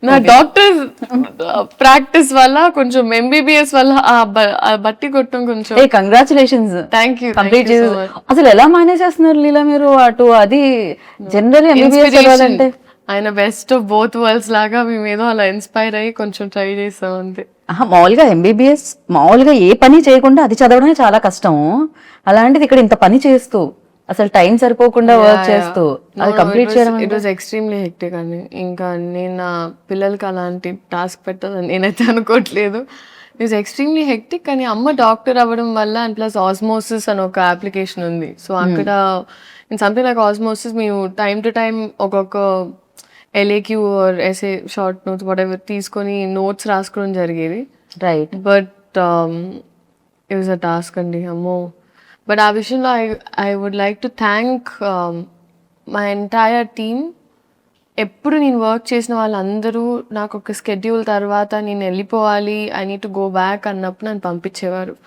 నా doctor practice వల్ల కొంచెం ఎంబీబీఎస్ వల్ల ఆ బట్టి కొట్టం కొంచెం. ఏ కంగ్రాచులేషన్స్, థ్యాంక్ యూ. కంప్లీట్ చేసి. అసలు ఎలా మేనేజ్ చేస్తున్నారు లీలా మీరు అటు అది జనరల్ ఎంబీబీఎస్ చదవాలంటే? ఆయన బెస్ట్ ఆఫ్ బోత్ వరల్డ్స్ లాగా మేము ఏదో అలా ఇన్స్పైర్ అయ్యి కొంచెం ట్రై చేస్తాం అంతే. మామూలుగా ఎంబీబీఎస్ మామూలుగా ఏ పని చేయకుండా అది చదవడమే చాలా కష్టం. అలాంటిది ఇక్కడ ఇంత పని చేస్తూ అసలు టైం సరిపోకుండా వర్క్ చేస్తూ అది కంప్లీట్ చేయడం ఇట్ వాజ్ ఎక్స్ట్రీమ్లీ హెక్టిక్ అండి. ఇంకా నేను నా పిల్లలకి అలాంటి టాస్క్ పెట్టాలని నేనైతే అనుకోవట్లేదు. It was extremely hectic. కానీ అమ్మ డాక్టర్ అవ్వడం వల్ల అండ్ ప్లస్ ఆస్మోసిస్ అని ఒక అప్లికేషన్ ఉంది. సో అక్కడ ఇన్ సంథింగ్ లైక్ ఆస్మోసిస్ మేము టైం టు టైం ఒక్కొక్క LAQ or SAQ short notes whatever తీసుకొని నోట్స్ రాసుకోవడం జరిగేది. Right. But it was a task అండి, అమ్మో. బట్ ఆ విషయంలో I would like to thank my entire team. ఎప్పుడు నేను వర్క్ చేసిన వాళ్ళందరూ నాకు ఒక స్కెడ్యూల్ తర్వాత నేను వెళ్ళిపోవాలి, I need to go back అన్నప్పుడు నన్ను పంపించేవారు.